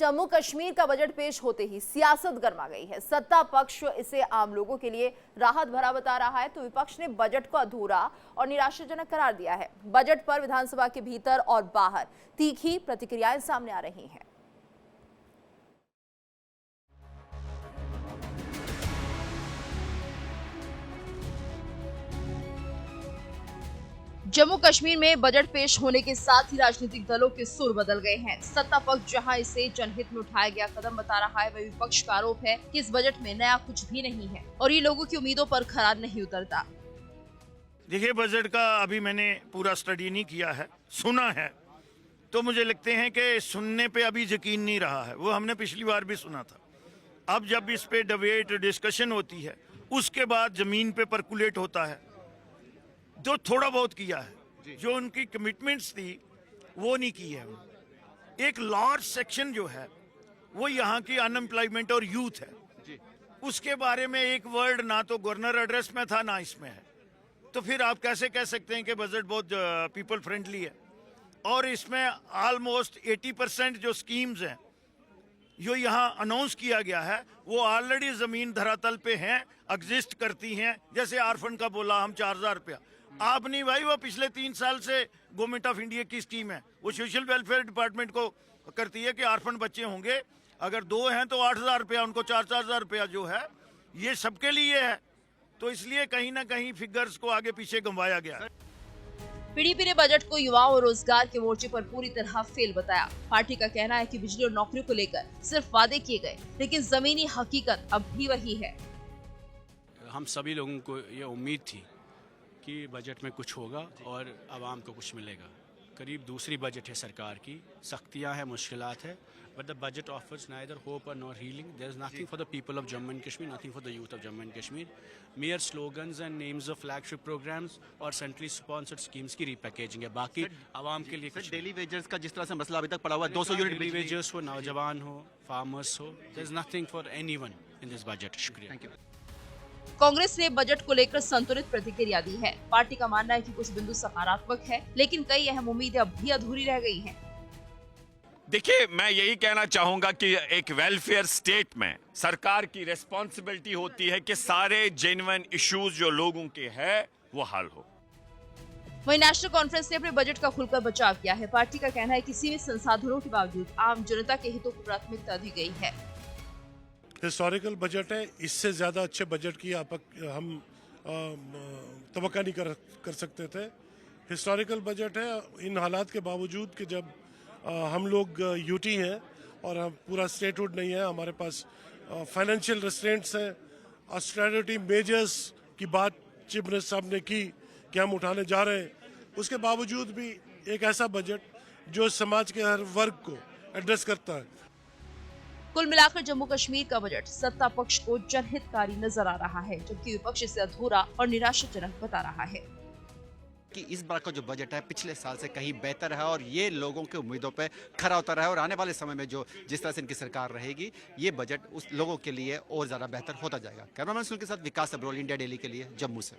जम्मू कश्मीर का बजट पेश होते ही सियासत गर्मा गई है। सत्ता पक्ष इसे आम लोगों के लिए राहत भरा बता रहा है तो विपक्ष ने बजट को अधूरा और निराशाजनक करार दिया है। बजट पर विधानसभा के भीतर और बाहर तीखी प्रतिक्रियाएं सामने आ रही हैं। जम्मू कश्मीर में बजट पेश होने के साथ ही राजनीतिक दलों के सुर बदल गए हैं। सत्ता पक्ष जहां इसे जनहित में उठाया गया कदम बता रहा है, वहीं विपक्ष का आरोप है कि इस बजट में नया कुछ भी नहीं है और ये लोगों की उम्मीदों पर खरा नहीं उतरता। देखिए, बजट का अभी मैंने पूरा स्टडी नहीं किया है, सुना है, तो मुझे लगते हैं कि सुनने पे अभी यकीन नहीं रहा है। वो हमने पिछली बार भी सुना था। अब जब इस पे डिबेट डिस्कशन होती है, उसके बाद जमीन पे परकुलेट होता है। जो थोड़ा बहुत किया है, जो उनकी कमिटमेंट्स थी वो नहीं की है। एक लार्ज सेक्शन जो है वो यहाँ की अनएम्प्लॉयमेंट और यूथ है, उसके बारे में एक वर्ड ना तो गवर्नर एड्रेस में था ना इसमें है। तो फिर आप कैसे कह सकते हैं कि बजट बहुत पीपल फ्रेंडली है? और इसमें ऑलमोस्ट 80% जो स्कीम्स हैं जो यहाँ अनाउंस किया गया है वो ऑलरेडी जमीन धरातल पे हैं, एग्जिस्ट करती हैं। जैसे आरफंड का बोला हम 4000 रुपया, आप नहीं भाई, वो पिछले 3 साल से गवर्नमेंट ऑफ इंडिया की स्कीम है, वो सोशल वेलफेयर डिपार्टमेंट को करती है कि आरफंड बच्चे होंगे, अगर 2 हैं तो 8000 रुपया, उनको 4-4000 रुपया जो है ये सबके लिए है। तो इसलिए कहीं ना कहीं फिगर्स को आगे पीछे गंवाया गया है। पीडीपी ने बजट को युवाओं और रोजगार के मोर्चे पर पूरी तरह फेल बताया। पार्टी का कहना है कि बिजली और नौकरियों को लेकर सिर्फ वादे किए गए, लेकिन जमीनी हकीकत अब भी वही है। हम सभी लोगों को ये उम्मीद थी कि बजट में कुछ होगा और आवाम को कुछ मिलेगा। करीब दूसरी बजट है सरकार की, सख्तियां हैं, मुश्किलात है, but the budget offers neither hope nor healing. There is nothing for the people of Jammu and Kashmir, nothing for the youth of Jammu and Kashmir. Mere slogans and names of flagship programs और centrally sponsored schemes की repackaging है। बाकी आवाम के लिए कुछ daily wagers का जिस तरह से मसला अभी तक पड़ा हुआ है, 200 यूनिट डेली वेजर्स हो, नौजवान हो, फार्मर्स हो, there is nothing for anyone in this budget। शुक्रिया। Thank you. कांग्रेस ने बजट को लेकर संतुलित प्रतिक्रिया दी है। पार्टी का मानना है कि कुछ बिंदु सकारात्मक है, लेकिन कई अहम उम्मीदें अब भी अधूरी रह गई हैं। देखिए, मैं यही कहना चाहूंगा कि एक वेलफेयर स्टेट में सरकार की रिस्पॉन्सिबिलिटी होती है कि सारे जेन्युइन इश्यूज जो लोगों के हैं वो हल हो। वहीं नेशनल कॉन्फ्रेंस ने अपने बजट का खुलकर बचाव किया है। पार्टी का कहना है कि सीमित संसाधनों के बावजूद आम जनता के हितों को प्राथमिकता दी गई है। हिस्टोरिकल बजट है, इससे ज़्यादा अच्छे बजट की हम तवक्का नहीं कर सकते थे। हिस्टोरिकल बजट है इन हालात के बावजूद कि जब हम लोग यूटी हैं और हम पूरा स्टेटहुड नहीं है, हमारे पास फाइनेंशियल रेस्ट्रेंट्स हैं, ऑस्टेरिटी मेजर्स की बात चीफ मिनिस्टर साहब ने की कि हम उठाने जा रहे हैं, उसके बावजूद भी एक ऐसा बजट जो समाज के हर वर्ग को एड्रेस करता है। कुल मिलाकर जम्मू कश्मीर का बजट सत्ता पक्ष को जनहितकारी नजर आ रहा है, जबकि विपक्ष इसे अधूरा और निराशाजनक बता रहा है। कि इस बार का जो बजट है पिछले साल से कहीं बेहतर है और ये लोगों के उम्मीदों पे खरा उतर रहा है और आने वाले समय में जो जिस तरह से इनकी सरकार रहेगी, ये बजट उस लोगों के लिए और ज़्यादा बेहतर होता जाएगा। कैमरामैन सुनील के साथ विकास अब्रोल, इंडिया डेली के लिए जम्मू से।